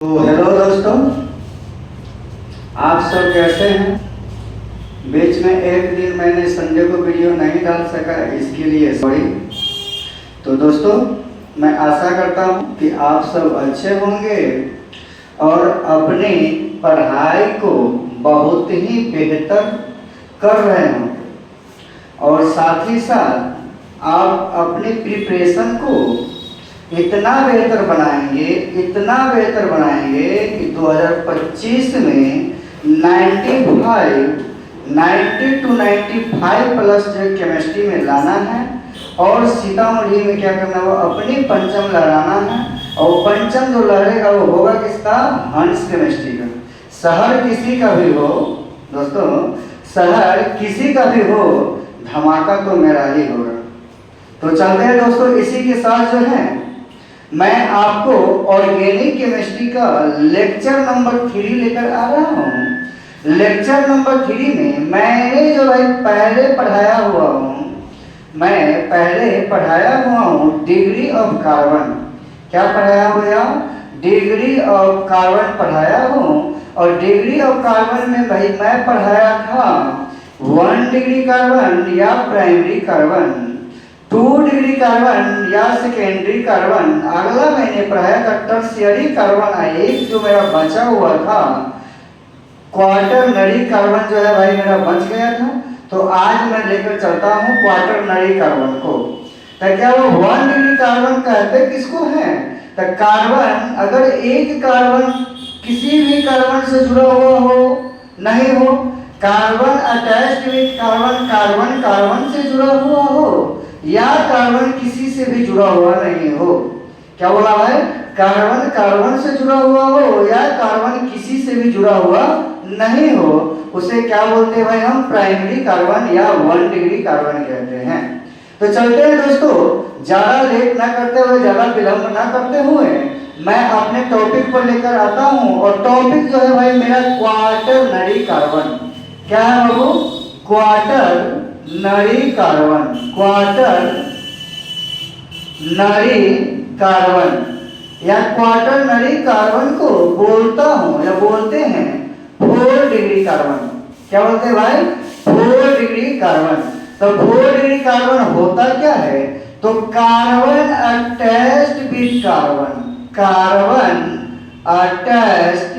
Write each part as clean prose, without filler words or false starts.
तो हेलो दोस्तों, आप सब कैसे हैं। बीच में एक दिन मैंने संडे को वीडियो नहीं डाल सका, इसके लिए सॉरी। तो दोस्तों, मैं आशा करता हूं कि आप सब अच्छे होंगे और अपनी पढ़ाई को बहुत ही बेहतर कर रहे होंगे और साथ ही साथ आप अपनी प्रिपरेशन को इतना बेहतर बनाएंगे, इतना बेहतर बनाएंगे कि 2025 में 90 to 95 प्लस जो केमिस्ट्री में लाना है और सीतामढ़ी में क्या करना है, वो अपनी पंचम लहराना है। और पंचम जो लहरेगा वो होगा किसका? हंस केमिस्ट्री का। शहर किसी का भी हो दोस्तों, शहर किसी का भी हो, धमाका तो मेरा ही होगा। तो चलते हैं दोस्तों, इसी के साथ जो है मैं आपको ऑर्गेनिक केमिस्ट्री का लेक्चर नंबर 3 लेकर आ रहा हूँ। लेक्चर नंबर 3 में मैंने जो भाई पहले पढ़ाया हुआ हूँ डिग्री ऑफ कार्बन। क्या पढ़ाया हुआ? डिग्री ऑफ कार्बन पढ़ाया हूँ। और डिग्री ऑफ कार्बन में भाई मैं पढ़ाया था 1 डिग्री कार्बन या प्राइमरी कार्बन, 2 डिग्री कार्बन या सेकेंडरी कार्बन। अगला मैंने पढ़ाया था टर्शियरी कार्बन। एक जो मेरा बचा हुआ था क्वार्टरनरी कार्बन, जो है भाई मेरा बच गया था। तो आज मैं लेकर चलता हूँ क्वार्टरनरी कार्बन को। तो क्या वो 1 डिग्री कार्बन कहते किसको है? तो कार्बन, अगर एक कार्बन किसी भी कार्बन से जुड़ा हुआ हो, नहीं हो, carbon attached with carbon, carbon carbon से जुड़ा हुआ हो, या कार्बन किसी से भी जुड़ा हुआ नहीं हो। क्या बोला भाई? कार्बन कार्बन से जुड़ा हुआ हो या कार्बन किसी से भी जुड़ा हुआ नहीं हो, उसे क्या बोलते हैं भाई? हम प्राइमरी कार्बन या 1 डिग्री कार्बन कहते हैं। तो चलते हैं दोस्तों, ज्यादा लेट ना करते हुए, ज्यादा विलंब ना करते हुए मैं अपने टॉपिक पर लेकर आता हूं। और टॉपिक जो है भाई मेरा क्वार्टरनरी कार्बन। क्या है बाबू? Quaternary carbon. क्वार्टरनरी कार्बन या क्वार्टरनरी कार्बन को बोलता हूं या बोलते हैं 4 डिग्री कार्बन। क्या बोलते हैं भाई? 4 डिग्री कार्बन। तो 4 डिग्री कार्बन होता क्या है? तो carbon attached with carbon, carbon attached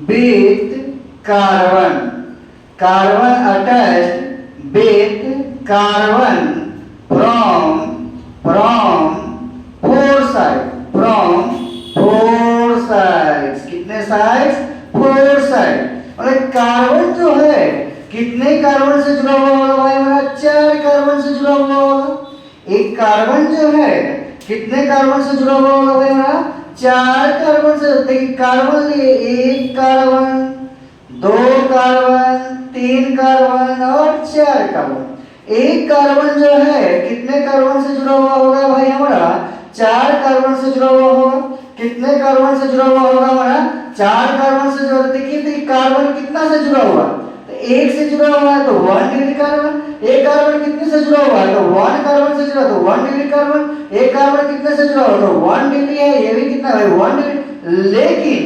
with carbon, carbon attached with carbon from 4 side, from 4 sides. कितने साइड्स? 4 साइड। मतलब कार्बन जो है कितने कार्बन से जुड़ा हुआ होगा भाई? हमारा 4 कार्बन से जुड़ा हुआ होगा। एक कार्बन जो है कितने कार्बन से जुड़ा हुआ होगा भाई? हमारा 4 कार्बन से। देखिए कार्बन लिए 1 कार्बन, 2 कार्बन, 3 कार्बन और 4 कार्बन। एक कार्बन जो है कितने कार्बन से जुड़ा हुआ होगा भाई? हमारा 4 कार्बन से जुड़ा हुआ होगा। कितने कार्बन से जुड़ा हुआ होगा? हमारा 4 कार्बन से जुड़ा। देखिए कार्बन कितना से जुड़ा हुआ? तो 1 से जुड़ा हुआ है तो 1 डिग्री कार्बन। एक कार्बन कितने से जुड़ा हुआ है? तो 1 कार्बन से जुड़ा, तो 1 डिग्री कार्बन। एक कार्बन कितने से जुड़ा हुआ? तो 1 डिग्री है। ये भी कितना है? 1 डिग्री। लेकिन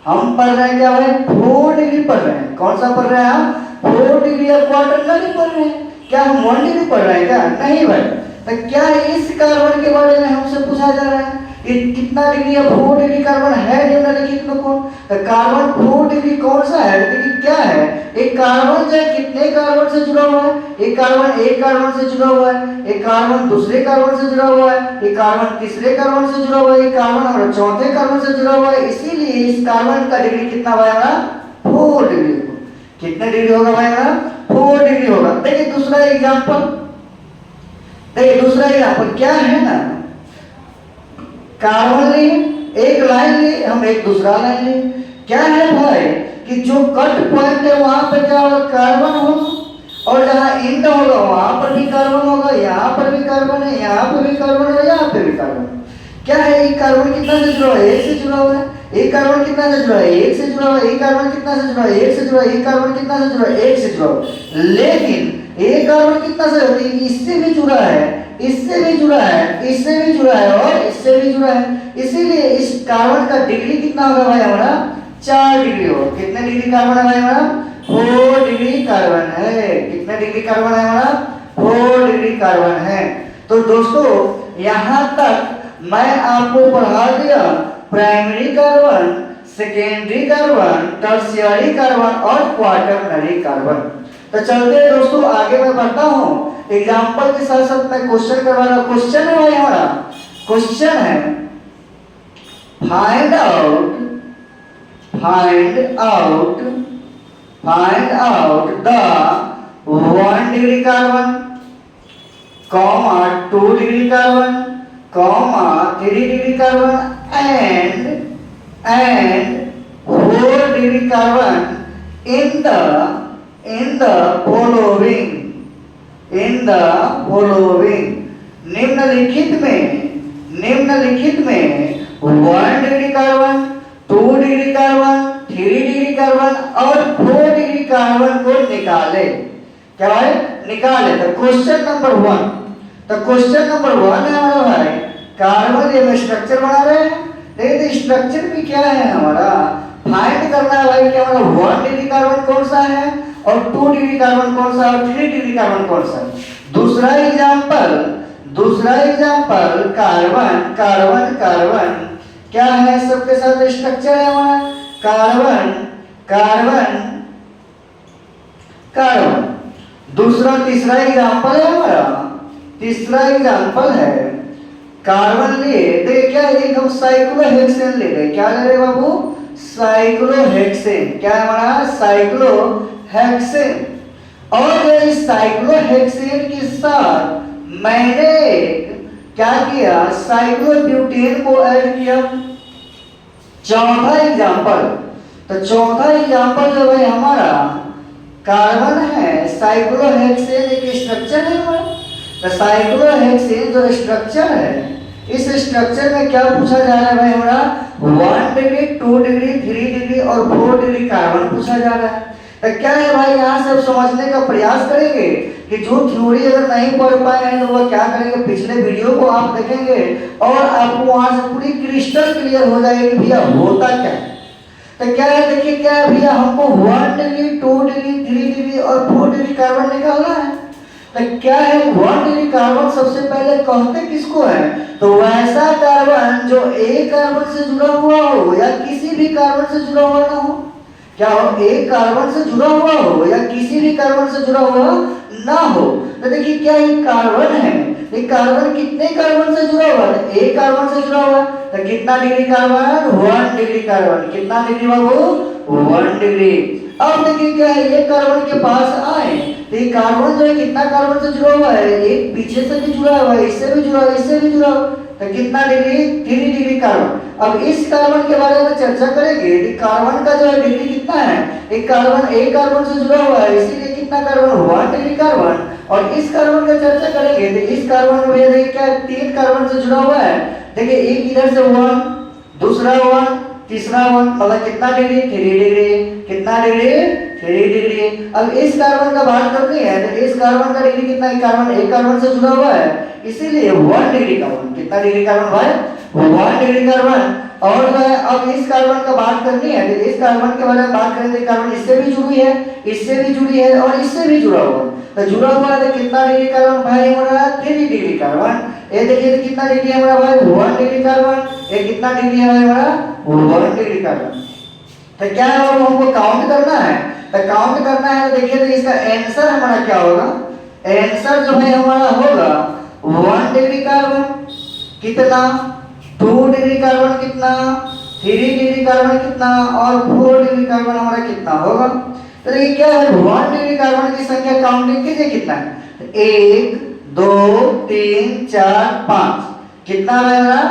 हम पढ़ रहे हैं क्या भाई? 4 डिग्री पढ़ रहे हैं। कौन सा पढ़ रहे हैं हम? 4 डिग्री या क्वार्टरनरी पढ़ रहे हैं। क्या हम 1 डिग्री पढ़ रहे हैं क्या? नहीं भाई। तो क्या इस कार्बन के बारे में हमसे पूछा जा रहा है कि कितना डिग्री या 4 डिग्री कार्बन है निम्नलिखित में कौन? तो कार्बन 4 डिग्री कौन सा है? देखिए क्या है, एक कार्बन जो है कितने कार्बन से जुड़ा हुआ है? एक कार्बन एक कार्बन से जुड़ा हुआ है, एक कार्बन दूसरे कार्बन से जुड़ा हुआ है, एक कार्बन तीसरे कार्बन से जुड़ा हुआ है, एक कार्बन हमारा चौथे कार्बन से जुड़ा हुआ है। इसीलिए इस कार्बन का डिग्री कितना भाई हमारा? 4 डिग्री। कितने डिग्री होगा भाई हमारा? 4 डिग्री होगा। देखिए दूसरा एग्जांपल, देखिए दूसरा एग्जांपल क्या है ना, कार्बन लिए, एक लाइन लिए, हम एक दूसरा लाइन लिए। क्या है भाई कि जो कट पॉइंट है वहां पर क्या होगा? कार्बन होगा। और जहां एंड होगा वहां पर भी कार्बन होगा, यहाँ पर भी कार्बन है, यहाँ पर भी कार्बन है, यहाँ पे भी कार्बन। क्या है? एक कार्बन कितना से जुड़ा है? 1 से जुड़ा हुआ है। एक कार्बन कितना से जुड़ा है? 1 से जुड़ा हुआ है। एक कार्बन कितना से जुड़ा है? 1 से जुड़ा है। एक कार्बन कितना से जुड़ा है? 1 से जुड़ा हुआ है। लेकिन एक कार्बन कितना से, इससे भी जुड़ा है इससे भी जुड़ा है, इससे भी जुड़ा है और इससे भी जुड़ा है। इसीलिए इस कार्बन का डिग्री कितना होगा भाई हमारा 4 डिग्री हो। कितने डिग्री कार्बन है भाई हमारा 4 डिग्री कार्बन है। कितने डिग्री कार्बन है हमारा 4 डिग्री कार्बन है। तो दोस्तों यहाँ तक मैं आपको पढ़ा दिया primary carbon, secondary carbon, tertiary carbon और क्वाटरनरी कार्बन। तो चलते हैं दोस्तों आगे मैं बढ़ता हूँ, एग्जाम्पल के साथ साथ मैं क्वेश्चन करवा रहा हूँ। क्वेश्चन है भाई हमारा, क्वेश्चन है find out the 1 degree carbon, 2 degree carbon, 3 degree carbon and 4 degree carbon in the following निम्नलिखित में 1 degree carbon, 2 degree carbon, 3 degree carbon और 4 डिग्री कार्बन को निकाले। क्या भाई निकाले। तो क्वेश्चन नंबर 1, तो क्वेश्चन नंबर 1 है हमारा भाई कार्बन, ये स्ट्रक्चर बना रहे हैं। देखिए स्ट्रक्चर भी क्या है हमारा फाइंड करना है भाई कि हमारा 1 डिग्री कार्बन कौन सा है और 2 डिग्री कार्बन कौन सा और 3 डिग्री कार्बन कौन सा है। दूसरा एग्जांपल कार्बन क्या है, सबके साथ स्ट्रक्चर है हमारा कार्बन। तीसरा एग्जांपल है हमारा, तीसरा एग्जांपल है कार्बन लिए। देखिए क्या एक हम साइक्लोहेक्सेन ले रहे। क्या ले रहे बाबू साइक्लोहेक्सेन। क्या है हमारा साइक्लोहेक्सेन। और इस साइक्लोहेक्सेन के साथ मैंने क्या किया साइक्लोब्यूटेन को ऐड किया। चौथा एग्जांपल, तो चौथा एग्जांपल जो है हमारा कार्बन है, साइक्लोहेक्सेन एक स्ट्रक्चर है हमारा। तो साइक्लोहेक्सेन जो स्ट्रक्चर है, इस स्ट्रक्चर में क्या पूछा जा रहा है भाई हमारा 1 डिग्री, 2 डिग्री, 3 डिग्री और 4 डिग्री कार्बन पूछा जा रहा है। तो क्या है भाई यहाँ से समझने का प्रयास करेंगे कि जो थ्योरी अगर नहीं पढ़ पाए हैं तो वह क्या करेंगे, पिछले वीडियो को आप देखेंगे और आपको वहां से पूरी क्रिस्टल क्लियर हो जाएगी कि भैया होता क्या है। तो क्या है देखिए क्या है भैया, हमको 1 डिग्री, 2 डिग्री, 3 डिग्री और 4 डिग्री कार्बन निकालना है। तो क्या है 1 डिग्री कार्बन सबसे पहले कहते किसको है, तो वैसा कार्बन जो एक कार्बन से जुड़ा हुआ हो या किसी भी कार्बन से जुड़ा हुआ ना हो। क्या हो, एक कार्बन से जुड़ा हुआ हो या किसी भी कार्बन से जुड़ा हुआ ना हो। तो देखिए क्या ये कार्बन है, ये कार्बन कितने कार्बन से जुड़ा हुआ है, एक कार्बन से जुड़ा हुआ है। तो कितना डिग्री कार्बन 1 डिग्री कार्बन। कितना डिग्री बाबू 1 डिग्री। अब देखिए क्या है, ये कार्बन के पास आए तो ये कार्बन जो है कितना कार्बन से जुड़ा हुआ है, एक पीछे से भी जुड़ा हुआ है, इससे भी जुड़ा हुआ है, इससे भी जुड़ा हुआ है। तो कितना डिग्री 3 डिग्री कार्बन। अब इस कार्बन के बारे में चर्चा करेंगे कि कार्बन का जो है डिग्री कितना है। एक कार्बन से जुड़ा हुआ है इसीलिए कितना कार्बन 1 डिग्री कार्बन। और इस कार्बन का चर्चा करेंगे तो इस कार्बन में देखिए क्या 3 कार्बन से जुड़ा हुआ है। देखिए एक इधर से 1, दूसरा 1, तीसरा 1, मतलब कितना डिग्री 3 डिग्री। कितना डिग्री 3 डिग्री। अब इस कार्बन का बात करनी है तो इस कार्बन का डिग्री कितना है, कार्बन एक कार्बन से जुड़ा हुआ है इसीलिए 1 डिग्री कार्बन। कितना डिग्री कार्बन भाई 1 डिग्री कार्बन। और जो है अब इस कार्बन का बात करनी है तो इस कार्बन के बारे में बात करें तो कार्बन इससे भी जुड़ी है, इससे भी जुड़ी है और इससे भी जुड़ा हुआ है। तो जुड़ा हुआ है तो कितना डिग्री कार्बन भाई हमारा 3 डिग्री कार्बन। ये देखिए तो कितना डिग्री है हमारा भाई 1 डिग्री कार्बन। ये कितना डिग्री है भाई हमारा 1 डिग्री कार्बन। तो क्या है हमको काउंट करना है। तो काउंट करना है तो देखिए तो इसका आंसर हमारा क्या होगा, आंसर जो है हमारा होगा 1 डिग्री कार्बन कितना, 2 डिग्री कार्बन कितना, 3 डिग्री कार्बन कितना और 4 डिग्री कार्बन हमारा कितना होगा। तो देखिए क्या है 1 डिग्री कार्बन की संख्या काउंटिंग कीजिए कितना है, 1 2 3 4 5। कितना है हमारा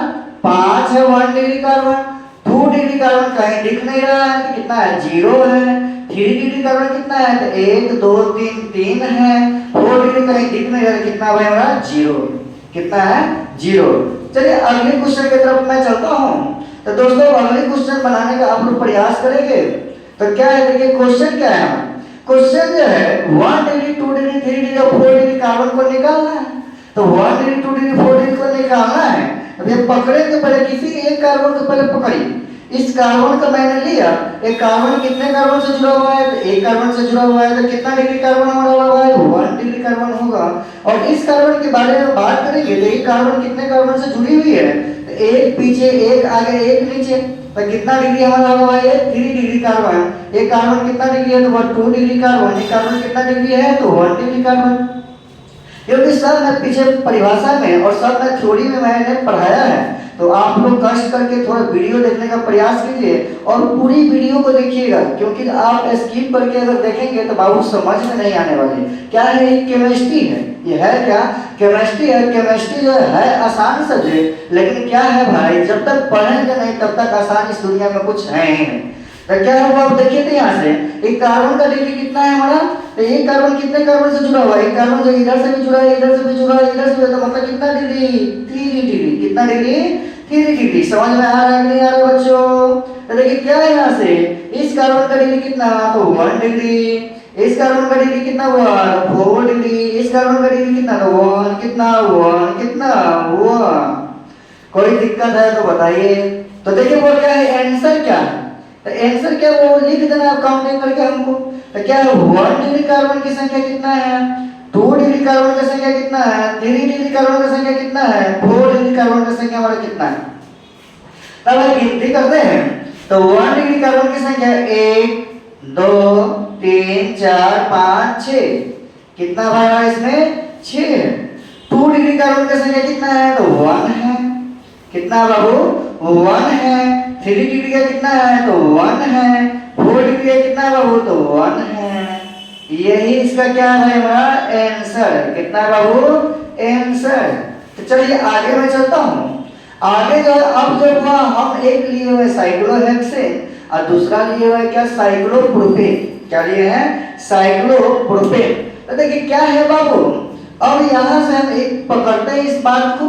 5 है 1 डिग्री कार्बन। 2 डिग्री कार्बन कहीं दिख नहीं रहा है तो कितना है 0 है। 3 डिग्री कार्बन कितना है तो 1 2 3 3 है। 4 डिग्री कहीं दिख नहीं रहा है, कितना है हमारा 0। कितना है 0। चलिए अगले क्वेश्चन की तरफ मैं चलता हूँ। तो दोस्तों अगले क्वेश्चन बनाने का आप लोग प्रयास करेंगे। तो क्या है देखिए क्वेश्चन क्या है, क्वेश्चन जो है 1 डिग्री 2 डिग्री 3 डिग्री और 4 डिग्री कार्बन को निकालना है। तो 1 डिग्री 2 डिग्री 4 डिग्री को निकालना है। अब ये पकड़े तो पहले किसी एक कार्बन को पहले पकड़िए। इस कार्बन का मैंने लिया, एक कार्बन कितने कार्बन से जुड़ा हुआ है, तो एक कार्बन से जुड़ा हुआ है, तो कितना डिग्री कार्बन जुड़ा हुआ है, 1 डिग्री कार्बन होगा। और इस कार्बन के बारे में बात करेंगे तो ये कार्बन कितने कार्बन से जुड़ी हुई है, तो एक पीछे एक आगे एक नीचे, तो कितना डिग्री हमारा होगा भाई, 3 डिग्री कार्बन। ये कार्बन कितना डिग्री है, तो 2 डिग्री कार्बन। ये कार्बन कितना डिग्री है, तो 1 डिग्री कार्बन। क्योंकि सब मैं पीछे परिभाषा में और सब मैं थ्योरी में मैंने पढ़ाया है, तो आप लोग कष्ट करके थोड़ा वीडियो देखने का प्रयास कीजिए और पूरी वीडियो को देखिएगा, क्योंकि आप स्किप करके अगर देखेंगे तो बाबू समझ में नहीं आने वाली। क्या है, ये केमिस्ट्री है। ये है क्या, केमिस्ट्री है। केमिस्ट्री जो है आसान सब्जेक्ट, लेकिन क्या है भाई, जब तक पढ़ेंगे नहीं तब तक आसान इस दुनिया में कुछ है ही नहीं। तो क्या हुआ, आप देखिए तो यहाँ से एक कार्बन का डिग्री कितना है हमारा, तो एक कार्बन कितने कार्बन से जुड़ा हुआ है, एक कार्बन जो इधर से भी जुड़ा है, इधर से भी जुड़ा है, इधर से भी, तो मतलब कितना डिग्री, 3 डिग्री। कितना डिग्री, 3 डिग्री। समझ में आ रहा है कि नहीं आ रहा बच्चों? तो देखिए क्या है यहाँ से, इस कार्बन का डिग्री कितना, तो 1 डिग्री। इस कार्बन का डिग्री कितना हुआ, 4 डिग्री। इस कार्बन का डिग्री कितना, तो 1 कितना 1 कितना 1। कोई दिक्कत है तो बताइए। तो देखिए वो क्या है, आंसर क्या है, तो आंसर क्या वो लिख देना आप काउंटिंग करके हमको। तो क्या है, 1 डिग्री कार्बन की संख्या कितना है, 2 डिग्री कार्बन की संख्या कितना है, 3 डिग्री कार्बन की संख्या कितना है, 4 डिग्री कार्बन की संख्या हमारा कितना है। तब गिनती करते हैं तो 1 डिग्री कार्बन की संख्या 1 2 3 4 5 6, कितना भाई इसमें 6 है। 2 डिग्री कार्बन की संख्या कितना है, तो 1 है। कितना बाबू, 1 है। 3 डिग्री का कितना है, तो 1 है। 4 डिग्री का कितना है बाबू, तो 1 है। यही इसका क्या है हमारा आंसर। कितना बाबू, आंसर। तो चलिए आगे मैं चलता हूँ। आगे जो अब जो हुआ, हम एक लिए हुए साइक्लोहेक्सेन और दूसरा लिए हुआ क्या, साइक्लोप्रोपेन। क्या लिए हैं, साइक्लोप्रोपेन। तो देखिए क्या है बाबू, अब यहाँ से हम एक पकड़ते हैं इस बात को,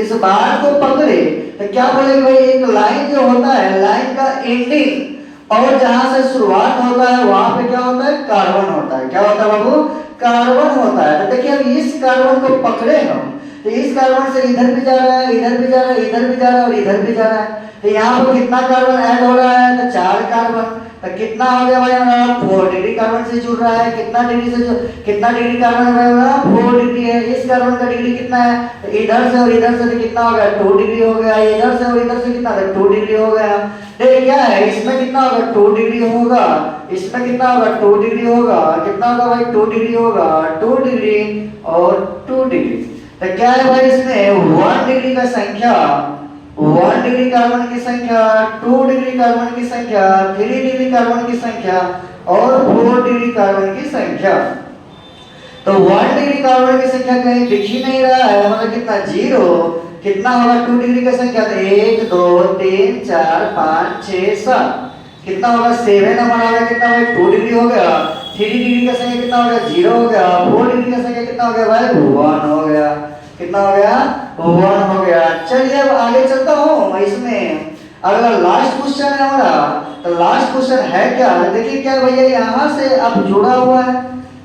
इस बात को पकड़े तो क्या बोले भाई, एक लाइन जो होता है, लाइन का एंडिंग और जहां से शुरुआत होता है वहां पे क्या होता है, कार्बन होता है। क्या होता है बाबू, कार्बन होता है। तो देखिए अब इस कार्बन को पकड़े हम, तो इस कार्बन से इधर भी जा रहा है, इधर भी जा रहा है, इधर भी जा रहा है और इधर भी जा रहा है। तो यहाँ पर कितना कार्बन ऐड हो रहा है, तो 4 कार्बन। तो कितना हो गया भाई हमारा, 4 डिग्री कार्बन से जुड़ रहा है। कितना डिग्री से, कितना डिग्री कार्बन है हमारा, 4 डिग्री है। इस कार्बन का डिग्री कितना है, तो इधर से और इधर से कितना हो गया, 2 डिग्री हो गया। इधर से और इधर से कितना, 2 डिग्री हो गया। देखिए क्या है, इसमें कितना होगा, 2 डिग्री होगा। इसमें कितना होगा, 2 डिग्री होगा। कितना होगा भाई, 2 डिग्री होगा। 2 डिग्री और 2 डिग्री। तो क्या है भाई, इसमें 1 डिग्री का संख्या, 1 डिग्री कार्बन की संख्या, 2 डिग्री कार्बन की संख्या, 3 डिग्री कार्बन की संख्या और 4 डिग्री कार्बन की संख्या। तो 1 डिग्री कार्बन की संख्या कहीं दिख ही नहीं रहा है, मतलब कितना, 0। कितना होगा 2 डिग्री की संख्या, तो 1 2 3 4 5 6 7। कितना होगा, 7 हमारा होगा। कितना भाई, 2 डिग्री हो गया। 3 डिग्री का संख्या कितना हो गया, 0 हो गया। 4 डिग्री का संख्या कितना हो गया भाई, 1 हो गया। कितना हो गया, 1 हो गया। चलिए अब आगे चलता हूँ। इसमें अगला लास्ट क्वेश्चन है हमारा, तो लास्ट क्वेश्चन है क्या, देखिए क्या भैया, यहाँ से अब जुड़ा हुआ है,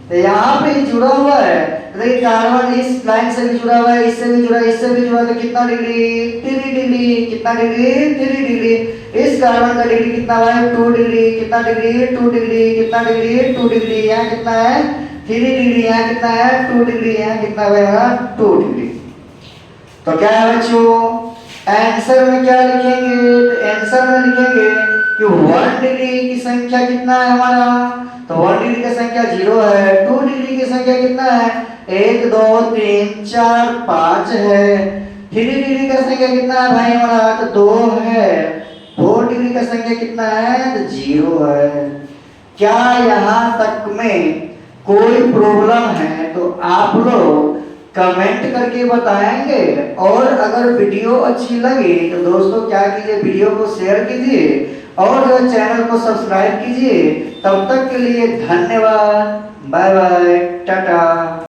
तो यहाँ पे जुड़ा हुआ है। देखिए कार्बन इस लाइन से भी जुड़ा हुआ है, इससे भी जुड़ा है, इससे भी जुड़ा है। तो कितना डिग्री, 3 डिग्री। कितना डिग्री, 3 डिग्री। इस कार्बन का डिग्री कितना है, 2 डिग्री। कितना डिग्री, 2 डिग्री। कितना डिग्री, 2 डिग्री। यहाँ कितना है, 3 डिग्री। यहाँ कितना है, 2 डिग्री। यहाँ कितना है, 2 डिग्री। तो क्या है बच्चों, आंसर में क्या लिखेंगे, तो आंसर में लिखेंगे कि 1 डिग्री की संख्या कितना है हमारा, तो 1 डिग्री की संख्या 0 है। 2 डिग्री की संख्या कितना है, 1 2 3 4 5 है। 3 डिग्री का संख्या कितना है भाई हमारा, तो 2 है। 4 डिग्री का संख्या कितना है, तो 0 है। क्या यहाँ तक में कोई प्रॉब्लम है तो आप लोग कमेंट करके बताएंगे। और अगर वीडियो अच्छी लगी तो दोस्तों क्या कीजिए, वीडियो को शेयर कीजिए और चैनल को सब्सक्राइब कीजिए। तब तक के लिए धन्यवाद, बाय बाय, टाटा।